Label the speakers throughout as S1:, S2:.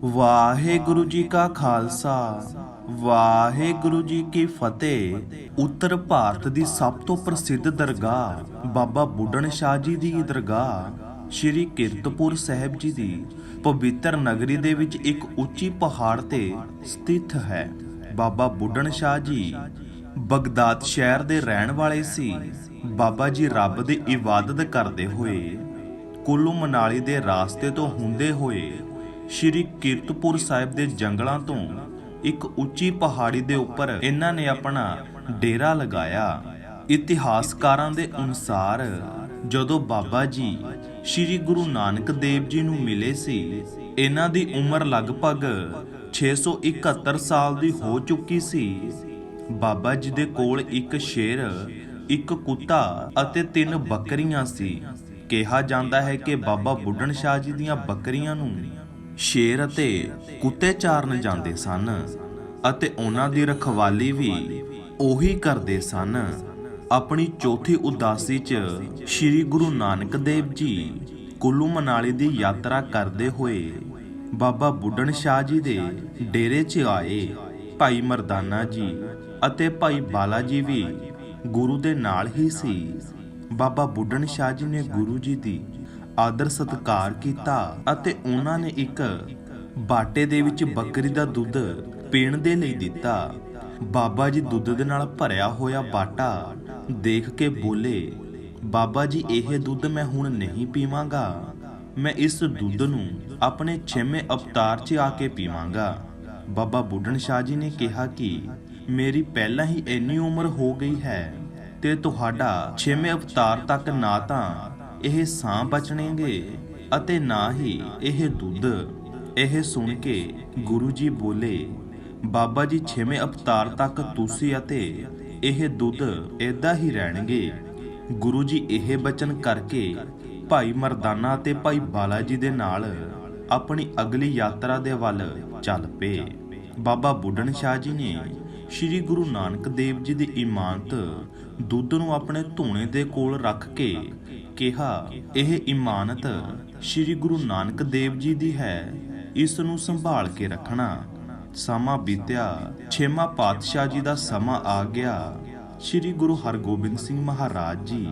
S1: ਵਾਹਿਗੁਰੂ ਜੀ ਕਾ ਖਾਲਸਾ ਵਾਹਿਗੁਰੂ ਜੀ ਕੀ ਫਤਿਹ। ਉੱਤਰ ਭਾਰਤ ਦੀ ਸਭ ਤੋਂ ਪ੍ਰਸਿੱਧ ਦਰਗਾਹ ਬਾਬਾ ਬੁੱਢਣ ਸ਼ਾਹ ਜੀ ਦੀ ਦਰਗਾਹ ਸ਼੍ਰੀ ਕੀਰਤਪੁਰ ਸਾਹਿਬ ਜੀ ਦੀ ਪਵਿੱਤਰ ਨਗਰੀ ਦੇ ਵਿੱਚ ਇੱਕ ਉੱਚੀ ਪਹਾੜ ਤੇ ਸਥਿਤ ਹੈ। ਬਾਬਾ ਬੁੱਢਣ ਸ਼ਾਹ ਜੀ ਬਗਦਾਦ ਸ਼ਹਿਰ ਦੇ ਰਹਿਣ ਵਾਲੇ ਸੀ। ਬਾਬਾ ਜੀ ਰੱਬ ਦੀ ਇਬਾਦਤ ਕਰਦੇ ਹੋਏ ਕੁੱਲੂ ਮਨਾਲੀ ਦੇ ਰਾਸਤੇ ਤੋਂ ਹੁੰਦੇ ਹੋਏ ਸ਼੍ਰੀ ਕੀਰਤਪੁਰ ਸਾਹਿਬ ਦੇ ਜੰਗਲਾਂ ਤੋਂ ਇੱਕ ਉੱਚੀ ਪਹਾੜੀ ਦੇ ਉੱਪਰ ਇਹਨਾਂ ਨੇ ਆਪਣਾ ਡੇਰਾ ਲਗਾਇਆ। ਇਤਿਹਾਸਕਾਰਾਂ ਦੇ ਅਨੁਸਾਰ ਜਦੋਂ ਬਾਬਾ ਜੀ ਸ਼੍ਰੀ ਗੁਰੂ ਨਾਨਕ ਦੇਵ ਜੀ ਨੂੰ ਮਿਲੇ ਸੀ, ਇਹਨਾਂ ਦੀ ਉਮਰ ਲਗਭਗ 671 ਸਾਲ ਦੀ ਹੋ ਚੁੱਕੀ ਸੀ। ਬਾਬਾ ਜੀ ਦੇ ਕੋਲ ਇੱਕ ਸ਼ੇਰ, ਇੱਕ ਕੁੱਤਾ ਅਤੇ 3 ਬੱਕਰੀਆਂ ਸੀ। ਕਿਹਾ ਜਾਂਦਾ ਹੈ ਕਿ ਬਾਬਾ ਬੁੱਢਣ ਸ਼ਾਹ ਜੀ ਦੀਆਂ ਬੱਕਰੀਆਂ ਨੂੰ ਸ਼ੇਰ ਅਤੇ ਕੁੱਤੇ ਚਾਰਨ ਜਾਂਦੇ ਸਨ ਅਤੇ ਉਹਨਾਂ ਦੀ ਰਖਵਾਲੀ ਵੀ ਉਹੀ ਕਰਦੇ ਸਨ। ਆਪਣੀ ਚੌਥੀ ਉਦਾਸੀ 'ਚ ਸ਼੍ਰੀ ਗੁਰੂ ਨਾਨਕ ਦੇਵ ਜੀ ਕੁੱਲੂ ਮਨਾਲੀ ਦੀ ਯਾਤਰਾ ਕਰਦੇ ਹੋਏ ਬਾਬਾ ਬੁੱਢਣ ਸ਼ਾਹ ਜੀ ਦੇ ਡੇਰੇ 'ਚ ਆਏ। ਭਾਈ ਮਰਦਾਨਾ ਜੀ ਅਤੇ ਭਾਈ ਬਾਲਾ ਜੀ ਵੀ ਗੁਰੂ ਦੇ ਨਾਲ ਹੀ ਸੀ। ਬਾਬਾ ਬੁੱਢਣ ਸ਼ਾਹ ਜੀ ਨੇ ਗੁਰੂ ਜੀ ਦੀ ਆਦਰ ਸਤਿਕਾਰ ਕੀਤਾ ਅਤੇ ਉਹਨਾਂ ਨੇ ਇੱਕ ਬਾਟੇ ਦੇ ਵਿੱਚ ਬੱਕਰੀ ਦਾ ਦੁੱਧ ਪੀਣ ਦੇ ਲਈ ਦਿੱਤਾ। ਬਾਬਾ ਜੀ ਦੁੱਧ ਦੇ ਨਾਲ ਭਰਿਆ ਹੋਇਆ ਬਾਟਾ ਦੇਖ ਕੇ ਬੋਲੇ, ਬਾਬਾ ਜੀ ਇਹ ਦੁੱਧ ਮੈਂ ਹੁਣ ਨਹੀਂ ਪੀਵਾਂਗਾ, ਮੈਂ ਇਸ ਦੁੱਧ ਨੂੰ ਆਪਣੇ 6ਵੇਂ ਅਵਤਾਰ 'ਚ ਆ ਕੇ ਪੀਵਾਂਗਾ। ਬਾਬਾ ਬੁੱਢਣ ਸ਼ਾਹ ਜੀ ਨੇ ਕਿਹਾ ਕਿ ਮੇਰੀ ਪਹਿਲਾਂ ਹੀ ਇੰਨੀ ਉਮਰ ਹੋ ਗਈ ਹੈ ਤੇ ਤੁਹਾਡਾ 6ਵੇਂ ਅਵਤਾਰ ਤੱਕ ਨਾ ਤਾਂ ਇਹ ਸਾਹ ਬਚਣਗੇ ਅਤੇ ਨਾ ਹੀ ਇਹ ਦੁੱਧ। ਇਹ ਸੁਣ ਕੇ ਗੁਰੂ ਜੀ ਬੋਲੇ, ਬਾਬਾ ਜੀ 6ਵੇਂ ਅਵਤਾਰ ਤੱਕ ਤੁਸੀਂ ਅਤੇ ਇਹ ਦੁੱਧ ਏਦਾਂ ਹੀ ਰਹਿਣਗੇ। ਗੁਰੂ ਜੀ ਇਹ ਬਚਨ ਕਰਕੇ ਭਾਈ ਮਰਦਾਨਾ ਅਤੇ ਭਾਈ ਬਾਲਾ ਜੀ ਦੇ ਨਾਲ ਆਪਣੀ ਅਗਲੀ ਯਾਤਰਾ ਦੇ ਵੱਲ ਚੱਲ ਪਏ। ਬਾਬਾ ਬੁੱਢਣ ਸ਼ਾਹ ਜੀ ਨੇ ਸ਼੍ਰੀ ਗੁਰੂ ਨਾਨਕ ਦੇਵ ਜੀ ਦੀ ਇਮਾਨਤ ਦੁੱਧ ਨੂੰ ਆਪਣੇ ਧੂਣੇ ਦੇ ਕੋਲ ਰੱਖ ਕੇ ਕਿਹਾ, ਇਹ ਇਮਾਨਤ ਸ਼੍ਰੀ ਗੁਰੂ ਨਾਨਕ ਦੇਵ ਜੀ ਦੀ ਹੈ, ਇਸ ਨੂੰ ਸੰਭਾਲ ਕੇ ਰੱਖਣਾ। ਸਮਾਂ ਬੀਤਿਆ, 6ਵਾਂ ਪਾਤਸ਼ਾਹ ਜੀ ਦਾ ਸਮਾਂ ਆ ਗਿਆ। ਸ਼੍ਰੀ ਗੁਰੂ ਹਰਗੋਬਿੰਦ ਸਿੰਘ ਮਹਾਰਾਜ ਜੀ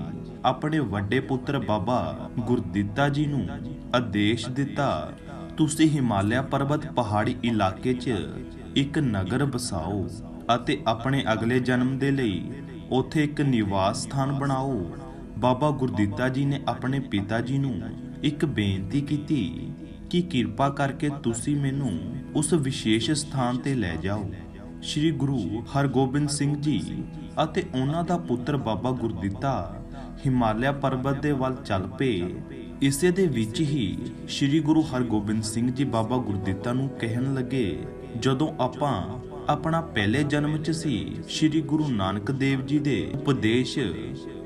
S1: ਆਪਣੇ ਵੱਡੇ ਪੁੱਤਰ ਬਾਬਾ ਗੁਰਦਿੱਤਾ ਜੀ ਨੂੰ ਆਦੇਸ਼ ਦਿੱਤਾ, ਤੁਸੀਂ ਹਿਮਾਲਿਆ ਪਰਬਤ ਪਹਾੜੀ ਇਲਾਕੇ 'ਚ ਇੱਕ ਨਗਰ ਬਸਾਓ ਅਤੇ ਆਪਣੇ ਅਗਲੇ ਜਨਮ ਦੇ ਲਈ ਉੱਥੇ ਇੱਕ ਨਿਵਾਸ ਸਥਾਨ ਬਣਾਓ। ਬਾਬਾ ਗੁਰਦਿੱਤਾ ਜੀ ਨੇ ਆਪਣੇ ਪਿਤਾ ਜੀ ਨੂੰ ਇੱਕ ਬੇਨਤੀ ਕੀਤੀ ਕਿ ਕਿਰਪਾ ਕਰਕੇ ਤੁਸੀਂ ਮੈਨੂੰ ਉਸ ਵਿਸ਼ੇਸ਼ ਸਥਾਨ ਤੇ ਲੈ ਜਾਓ। ਸ਼੍ਰੀ ਗੁਰੂ ਹਰਗੋਬਿੰਦ ਸਿੰਘ ਜੀ ਅਤੇ ਉਹਨਾਂ ਦਾ ਪੁੱਤਰ ਬਾਬਾ ਗੁਰਦਿੱਤਾ ਹਿਮਾਲਿਆ ਪਰਬਤ ਦੇ ਵੱਲ ਚੱਲ ਪਏ। ਇਸੇ ਦੇ ਵਿੱਚ ਹੀ ਸ਼੍ਰੀ ਗੁਰੂ ਹਰਗੋਬਿੰਦ ਸਿੰਘ ਜੀ ਬਾਬਾ ਗੁਰਦਿੱਤਾ ਨੂੰ ਕਹਿਣ ਲੱਗੇ, ਜਦੋਂ ਆਪਾਂ ਆਪਣਾ ਪਹਿਲੇ ਜਨਮ 'ਚ ਸੀ, ਸ਼੍ਰੀ ਗੁਰੂ ਨਾਨਕ ਦੇਵ ਜੀ ਦੇ ਉਪਦੇਸ਼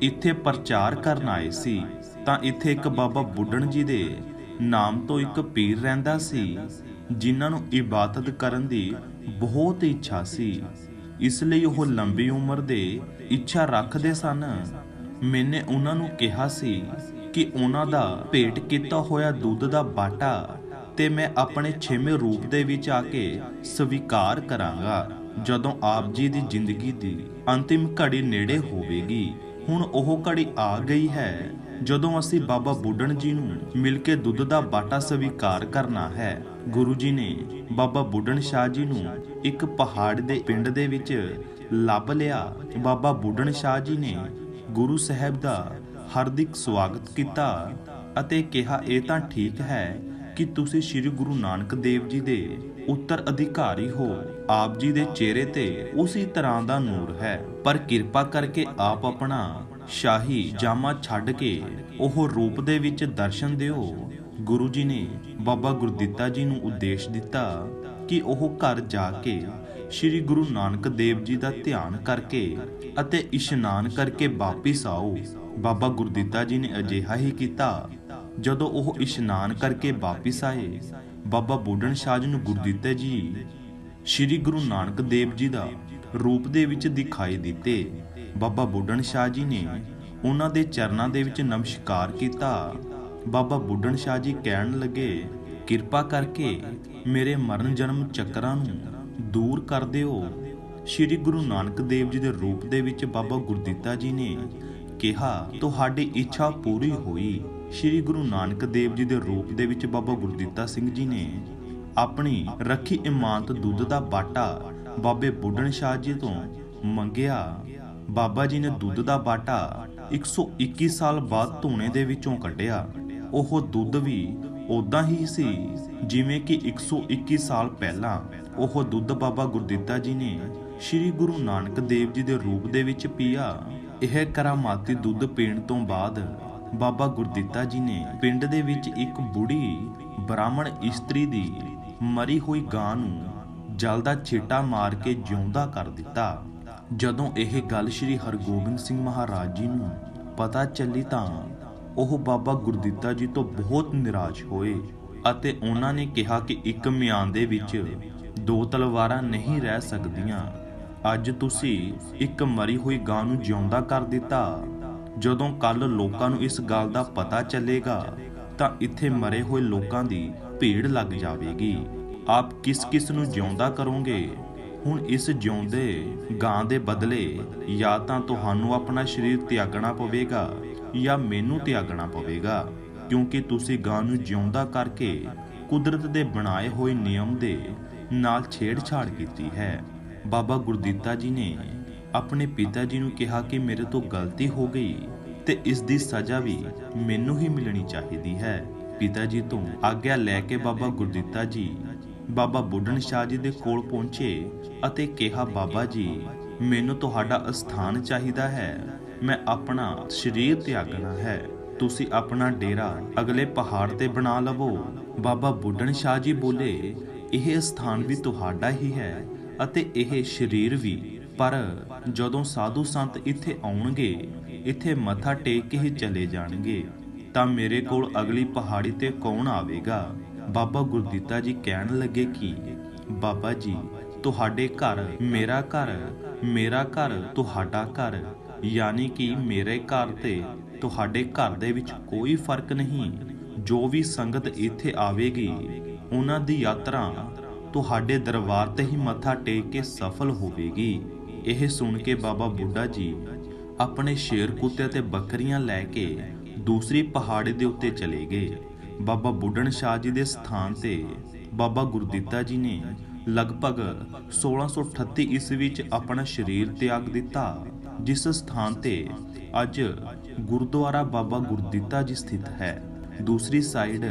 S1: ਇੱਥੇ ਪ੍ਰਚਾਰ ਕਰਨ ਆਏ ਸੀ, ਤਾਂ ਇੱਥੇ ਇੱਕ ਬਾਬਾ ਬੁੱਢਣ ਜੀ ਦੇ ਨਾਮ ਤੋਂ ਇੱਕ ਪੀਰ ਰਹਿੰਦਾ ਸੀ, ਜਿਨ੍ਹਾਂ ਨੂੰ ਇਬਾਦਤ ਕਰਨ ਦੀ ਬਹੁਤ ਇੱਛਾ ਸੀ। ਇਸ ਲਈ ਉਹ ਲੰਬੀ ਉਮਰ ਦੇ ਇੱਛਾ ਰੱਖਦੇ ਸਨ। ਮੈਨੇ ਉਹਨਾਂ ਨੂੰ ਕਿਹਾ ਸੀ ਕਿ ਉਹਨਾਂ ਦਾ ਭੇਟ ਕੀਤਾ ਹੋਇਆ ਦੁੱਧ ਦਾ ਬਾਟਾ ਤੇ ਮੈਂ ਆਪਣੇ 6ਵੇਂ ਰੂਪ ਦੇ ਵਿੱਚ ਆ ਕੇ ਸਵੀਕਾਰ ਕਰਾਂਗਾ ਜਦੋਂ ਆਪ ਜੀ ਦੀ ਜ਼ਿੰਦਗੀ ਦੀ ਅੰਤਿਮ ਘੜੀ ਨੇੜੇ ਹੋਵੇਗੀ। ਹੁਣ ਉਹ ਘੜੀ ਆ ਗਈ ਹੈ ਜਦੋਂ ਅਸੀਂ ਬਾਬਾ ਬੁੱਢਣ ਜੀ ਨੂੰ ਮਿਲ ਕੇ ਦੁੱਧ ਦਾ ਬਾਟਾ ਸਵੀਕਾਰ ਕਰਨਾ ਹੈ। ਗੁਰੂ ਜੀ ਨੇ ਬਾਬਾ ਬੁੱਢਣ ਸ਼ਾਹ ਜੀ ਨੂੰ ਇੱਕ ਪਹਾੜ ਦੇ ਪਿੰਡ ਦੇ ਵਿੱਚ ਲੱਭ ਲਿਆ। ਬਾਬਾ ਬੁੱਢਣ ਸ਼ਾਹ ਜੀ ਨੇ ਗੁਰੂ ਸਾਹਿਬ ਦਾ ਹਾਰਦਿਕ ਸਵਾਗਤ ਕੀਤਾ ਅਤੇ ਕਿਹਾ, ਇਹ ਤਾਂ ਠੀਕ ਹੈ ਕਿ ਤੁਸੀਂ ਸ਼੍ਰੀ ਗੁਰੂ ਨਾਨਕ ਦੇਵ ਜੀ ਦੇ ਉੱਤਰ ਅਧਿਕਾਰੀ ਹੋ। ਆਪ ਜੀ ਦੇ ਚਿਹਰੇ ਤੇ ਉਸੇ ਤਰ੍ਹਾਂ ਦਾ ਨੂਰ ਹੈ, ਪਰ ਕਿਰਪਾ ਕਰਕੇ ਆਪ ਆਪਣਾ ਸ਼ਾਹੀ ਜਾਮਾ ਛੱਡ ਕੇ ਉਹ ਰੂਪ ਦੇ ਵਿੱਚ ਦਰਸ਼ਨ ਦਿਓ। ਗੁਰੂ ਜੀ ਨੇ ਬਾਬਾ ਗੁਰਦਿੱਤਾ ਜੀ ਨੂੰ ਉਦੇਸ਼ ਦਿੱਤਾ ਕਿ ਉਹ ਘਰ ਜਾ ਕੇ ਸ਼੍ਰੀ ਗੁਰੂ ਨਾਨਕ ਦੇਵ ਜੀ ਦਾ ਧਿਆਨ ਕਰਕੇ ਅਤੇ ਇਸ਼ਨਾਨ ਕਰਕੇ ਵਾਪਿਸ ਆਓ। ਬਾਬਾ ਗੁਰਦਿੱਤਾ ਜੀ ਨੇ ਅਜਿਹਾ ਹੀ ਕੀਤਾ। ਜਦੋਂ ਉਹ ਇਸ਼ਨਾਨ ਕਰਕੇ ਵਾਪਿਸ ਆਏ, ਬਾਬਾ ਬੁੱਢਣ ਸ਼ਾਹ ਜੀ ਨੂੰ ਗੁਰਦਿੱਤਾ ਜੀ ਸ਼੍ਰੀ ਗੁਰੂ ਨਾਨਕ ਦੇਵ ਜੀ ਦਾ ਰੂਪ ਦੇ ਵਿੱਚ ਦਿਖਾਈ ਦਿੱਤੇ। ਬਾਬਾ ਬੁੱਢਣ ਸ਼ਾਹ ਜੀ ਨੇ ਉਹਨਾਂ ਦੇ ਚਰਨਾਂ ਦੇ ਵਿੱਚ ਨਮਸਕਾਰ ਕੀਤਾ। ਬਾਬਾ ਬੁੱਢਣ ਸ਼ਾਹ ਜੀ ਕਹਿਣ ਲੱਗੇ, ਕਿਰਪਾ ਕਰਕੇ ਮੇਰੇ ਮਰਨ ਜਨਮ ਚੱਕਰਾਂ ਨੂੰ ਦੂਰ ਕਰ ਦਿਓ। ਸ਼੍ਰੀ ਗੁਰੂ ਨਾਨਕ ਦੇਵ ਜੀ ਦੇ ਰੂਪ ਦੇ ਵਿੱਚ ਬਾਬਾ ਗੁਰਦਿੱਤਾ ਜੀ ਨੇ ਕਿਹਾ, ਤੁਹਾਡੀ ਇੱਛਾ ਪੂਰੀ ਹੋਈ। ਸ਼੍ਰੀ ਗੁਰੂ ਨਾਨਕ ਦੇਵ ਜੀ ਦੇ ਰੂਪ ਦੇ ਵਿੱਚ ਬਾਬਾ ਗੁਰਦਿੱਤਾ ਸਿੰਘ ਜੀ ਨੇ ਆਪਣੀ ਰੱਖੀ ਇਮਾਨਤ ਦੁੱਧ ਦਾ ਬਾਟਾ ਬਾਬੇ ਬੁੱਢਣ ਸ਼ਾਹ ਜੀ ਤੋਂ ਮੰਗਿਆ। ਬਾਬਾ ਜੀ ਨੇ ਦੁੱਧ ਦਾ ਬਾਟਾ 121 ਸਾਲ ਬਾਅਦ ਧੂਣੇ ਦੇ ਵਿੱਚੋਂ ਕੱਢਿਆ। ਉਹ ਦੁੱਧ ਵੀ ਉਦਾਂ ਹੀ ਸੀ ਜਿਵੇਂ ਕਿ 121 ਸਾਲ ਪਹਿਲਾਂ ਉਹ ਦੁੱਧ ਬਾਬਾ ਗੁਰਦਿੱਤਾ ਜੀ ਨੇ ਸ਼੍ਰੀ ਗੁਰੂ ਨਾਨਕ ਦੇਵ ਜੀ ਦੇ ਰੂਪ ਦੇ ਵਿੱਚ ਪੀਆ। ਇਹ ਕਰਾਮਾਤੀ ਦੁੱਧ ਪੀਣ ਤੋਂ ਬਾਅਦ ਬਾਬਾ ਗੁਰਦਿੱਤਾ ਜੀ ਨੇ ਪਿੰਡ ਦੇ ਵਿੱਚ ਇੱਕ ਬੁੜੀ ਬ੍ਰਾਹਮਣ ਇਸਤਰੀ ਦੀ ਮਰੀ ਹੋਈ ਗਾਂ ਨੂੰ ਜਲ ਦਾ ਛਿੱਟਾ ਮਾਰ ਕੇ ਜਿਉਂਦਾ ਕਰ ਦਿੱਤਾ। ਜਦੋਂ ਇਹ ਗੱਲ ਸ਼੍ਰੀ ਹਰਗੋਬਿੰਦ ਸਿੰਘ ਮਹਾਰਾਜ ਜੀ ਨੂੰ ਪਤਾ ਚੱਲੀ ਤਾਂ ਉਹ ਬਾਬਾ ਗੁਰਦਿੱਤਾ ਜੀ ਤੋਂ ਬਹੁਤ ਨਿਰਾਸ਼ ਹੋਏ ਅਤੇ ਉਹਨਾਂ ਨੇ ਕਿਹਾ ਕਿ ਇੱਕ ਮਿਆਨ ਦੇ ਵਿੱਚ ਦੋ ਤਲਵਾਰਾਂ ਨਹੀਂ ਰਹਿ ਸਕਦੀਆਂ। ਅੱਜ ਤੁਸੀਂ ਇੱਕ ਮਰੀ ਹੋਈ ਗਾਂ ਨੂੰ ਜਿਉਂਦਾ ਕਰ ਦਿੱਤਾ। ਜਦੋਂ ਕੱਲ ਲੋਕਾਂ ਨੂੰ ਇਸ ਗੱਲ ਦਾ ਪਤਾ ਚੱਲੇਗਾ ਤਾਂ ਇੱਥੇ ਮਰੇ ਹੋਏ ਲੋਕਾਂ ਦੀ ਭੀੜ ਲੱਗ ਜਾਵੇਗੀ। ਆਪ ਕਿਸ ਨੂੰ ਜਿਉਂਦਾ ਕਰੋਗੇ? ਹੁਣ ਇਸ ਜਿਉਂਦੇ ਗਾਂ ਦੇ ਬਦਲੇ ਜਾਂ ਤਾਂ ਤੁਹਾਨੂੰ ਆਪਣਾ ਸਰੀਰ ਤਿਆਗਣਾ ਪਵੇਗਾ ਜਾਂ ਮੈਨੂੰ ਤਿਆਗਣਾ ਪਵੇਗਾ, ਕਿਉਂਕਿ ਤੁਸੀਂ ਗਾਂ ਨੂੰ ਜਿਉਂਦਾ ਕਰਕੇ ਕੁਦਰਤ ਦੇ ਬਣਾਏ ਹੋਏ ਨਿਯਮ ਦੇ ਨਾਲ ਛੇੜਛਾੜ ਕੀਤੀ ਹੈ। ਬਾਬਾ ਗੁਰਦਿੱਤਾ ਜੀ ਨੇ ਆਪਣੇ ਪਿਤਾ ਜੀ ਨੂੰ ਕਿਹਾ ਕਿ ਮੇਰੇ ਤੋਂ ਗਲਤੀ ਹੋ ਗਈ ਤੇ ਇਸ ਦੀ ਸਜ਼ਾ ਵੀ ਮੈਨੂੰ ਹੀ ਮਿਲਣੀ ਚਾਹੀਦੀ ਹੈ। ਪਿਤਾ ਜੀ ਤੋਂ ਆਗਿਆ ਲੈ ਕੇ ਬਾਬਾ ਗੁਰਦਿੱਤਾ ਜੀ ਬਾਬਾ ਬੁੱਢਣ ਸ਼ਾਹ ਜੀ ਦੇ ਕੋਲ ਪਹੁੰਚੇ ਅਤੇ ਕਿਹਾ, ਬਾਬਾ ਜੀ ਮੈਨੂੰ ਤੁਹਾਡਾ ਅਸਥਾਨ ਚਾਹੀਦਾ ਹੈ, ਮੈਂ ਆਪਣਾ ਸਰੀਰ ਤਿਆਗਣਾ ਹੈ, ਤੁਸੀਂ ਆਪਣਾ ਡੇਰਾ ਅਗਲੇ ਪਹਾੜ ਤੇ ਬਣਾ ਲਵੋ। ਬਾਬਾ ਬੁੱਢਣ ਸ਼ਾਹ ਜੀ ਬੋਲੇ, ਇਹ ਸਥਾਨ ਵੀ ਤੁਹਾਡਾ ਹੀ ਹੈ ਅਤੇ ਇਹ ਸਰੀਰ ਵੀ, ਪਰ ਜਦੋਂ ਸਾਧੂ ਸੰਤ ਇੱਥੇ ਆਉਣਗੇ ਇੱਥੇ ਮੱਥਾ ਟੇਕ ਕੇ ਹੀ ਚਲੇ ਜਾਣਗੇ ਤਾਂ ਮੇਰੇ ਕੋਲ ਅਗਲੀ ਪਹਾੜੀ ਤੇ ਕੌਣ ਆਵੇਗਾ? ਬਾਬਾ ਗੁਰਦਿੱਤਾ ਜੀ ਕਹਿਣ ਲੱਗੇ ਕਿ ਬਾਬਾ ਜੀ ਤੁਹਾਡੇ ਘਰ ਮੇਰਾ ਘਰ, ਮੇਰਾ ਘਰ ਤੁਹਾਡਾ ਘਰ, ਯਾਨੀ ਕਿ ਮੇਰੇ ਘਰ ਤੇ ਤੁਹਾਡੇ ਘਰ ਦੇ ਵਿੱਚ ਕੋਈ ਫਰਕ ਨਹੀਂ। ਜੋ ਵੀ ਸੰਗਤ ਇੱਥੇ ਆਵੇਗੀ ਉਹਨਾਂ ਦੀ ਯਾਤਰਾ ਤੁਹਾਡੇ ਦਰਬਾਰ ਤੇ ਹੀ ਮੱਥਾ ਟੇਕ ਕੇ ਸਫਲ ਹੋਵੇਗੀ। ਇਹ ਸੁਣ ਕੇ ਬਾਬਾ ਬੁੱਢਾ ਜੀ ਆਪਣੇ ਸ਼ੇਰ ਕੁੱਤੇ ਤੇ ਬੱਕਰੀਆਂ ਲੈ ਕੇ ਦੂਸਰੀ ਪਹਾੜੀ ਦੇ ਉੱਤੇ ਚਲੇ ਗਏ। ਬਾਬਾ ਬੁੱਢਣ ਸ਼ਾਹ ਜੀ ਦੇ ਸਥਾਨ ਤੇ ਬਾਬਾ ਗੁਰਦਿੱਤਾ ਜੀ ਨੇ ਲਗਭਗ 1638 ਈਸਵੀ ਵਿੱਚ ਆਪਣਾ ਸਰੀਰ ਤਿਆਗ ਦਿੱਤਾ। ਜਿਸ ਸਥਾਨ ਤੇ ਅੱਜ ਗੁਰਦੁਆਰਾ ਬਾਬਾ ਗੁਰਦਿੱਤਾ ਜੀ ਸਥਿਤ ਹੈ। ਦੂਸਰੀ ਸਾਈਡ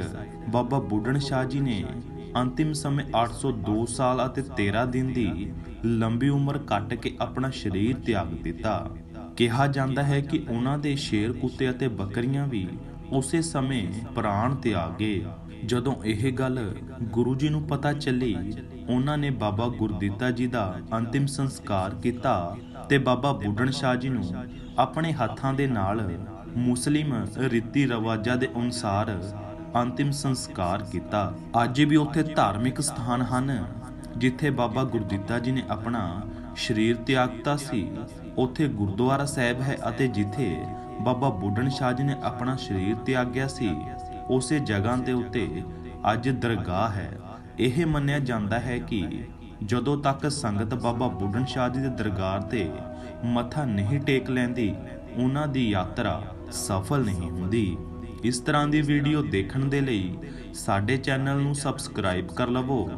S1: ਬਾਬਾ ਬੁੱਢਣ ਸ਼ਾਹ ਜੀ ਨੇ ਅੰਤਿਮ ਸਮੇਂ 802 ਸਾਲ ਅਤੇ 13 ਦਿਨ ਦੀ ਲੰਬੀ ਉਮਰ ਕੱਟ ਕੇ ਆਪਣਾ ਸਰੀਰ ਤਿਆਗ ਦਿੱਤਾ। ਕਿਹਾ ਜਾਂਦਾ ਹੈ ਕਿ ਉਹਨਾਂ ਦੇ ਸ਼ੇਰ ਕੁੱਤੇ ਅਤੇ ਬੱਕਰੀਆਂ ਵੀ ਉਸੇ ਸਮੇਂ ਪ੍ਰਾਣ ਤਿਆਗ ਗਏ। ਜਦੋਂ ਇਹ ਗੱਲ ਗੁਰੂ ਜੀ ਨੂੰ ਪਤਾ ਚੱਲੀ, ਉਹਨਾਂ ਨੇ ਬਾਬਾ ਗੁਰਦਿੱਤਾ ਜੀ ਦਾ ਅੰਤਿਮ ਸੰਸਕਾਰ ਕੀਤਾ ਤੇ ਬਾਬਾ ਬੁੱਢਣ ਸ਼ਾਹ ਜੀ ਨੂੰ ਆਪਣੇ ਹੱਥਾਂ ਦੇ ਨਾਲ ਮੁਸਲਿਮ ਰੀਤੀ ਰਿਵਾਜਾਂ ਦੇ ਅਨੁਸਾਰ ਅੰਤਿਮ ਸੰਸਕਾਰ ਕੀਤਾ। ਅੱਜ ਵੀ ਉੱਥੇ ਧਾਰਮਿਕ ਸਥਾਨ ਹਨ ਜਿੱਥੇ ਬਾਬਾ ਗੁਰਦਿੱਤਾ ਜੀ ਨੇ ਆਪਣਾ ਸਰੀਰ ਤਿਆਗਤਾ ਸੀ। ਉੱਥੇ ਗੁਰਦੁਆਰਾ ਸਾਹਿਬ ਹੈ ਅਤੇ ਜਿੱਥੇ ਬਾਬਾ ਬੁੱਢਣ ਸ਼ਾਹ ਜੀ ਨੇ ਆਪਣਾ ਸਰੀਰ ਤਿਆਗਿਆ ਸੀ ਉਸੇ ਜਗ੍ਹਾ ਦੇ ਉੱਤੇ ਅੱਜ ਦਰਗਾਹ ਹੈ। ਇਹ ਮੰਨਿਆ ਜਾਂਦਾ ਹੈ ਕਿ ਜਦੋਂ ਤੱਕ ਸੰਗਤ ਬਾਬਾ ਬੁੱਢਣ ਸ਼ਾਹ ਜੀ ਦੇ ਦਰਗਾਹ ਤੇ ਮੱਥਾ ਨਹੀਂ ਟੇਕ ਲੈਂਦੀ ਉਹਨਾਂ ਦੀ ਯਾਤਰਾ ਸਫਲ ਨਹੀਂ ਹੁੰਦੀ। ਇਸ ਤਰ੍ਹਾਂ ਦੀ ਵੀਡੀਓ ਦੇਖਣ ਦੇ ਲਈ ਸਾਡੇ ਚੈਨਲ ਨੂੰ ਸਬਸਕ੍ਰਾਈਬ ਕਰ ਲਵੋ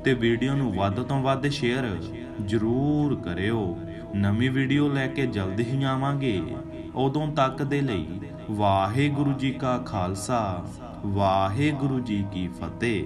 S1: ਤੇ ਵੀਡੀਓ ਨੂੰ ਵੱਧ ਤੋਂ ਵੱਧ ਸ਼ੇਅਰ ਜ਼ਰੂਰ ਕਰਿਓ। ਨਵੀਂ ਵੀਡੀਓ ਲੈ ਕੇ ਜਲਦੀ ਹੀ ਆਵਾਂਗੇ। ਉਦੋਂ ਤੱਕ ਦੇ ਲਈ ਵਾਹਿਗੁਰੂ ਜੀ ਕਾ ਖਾਲਸਾ, ਵਾਹਿਗੁਰੂ ਜੀ ਕੀ ਫਤਿਹ।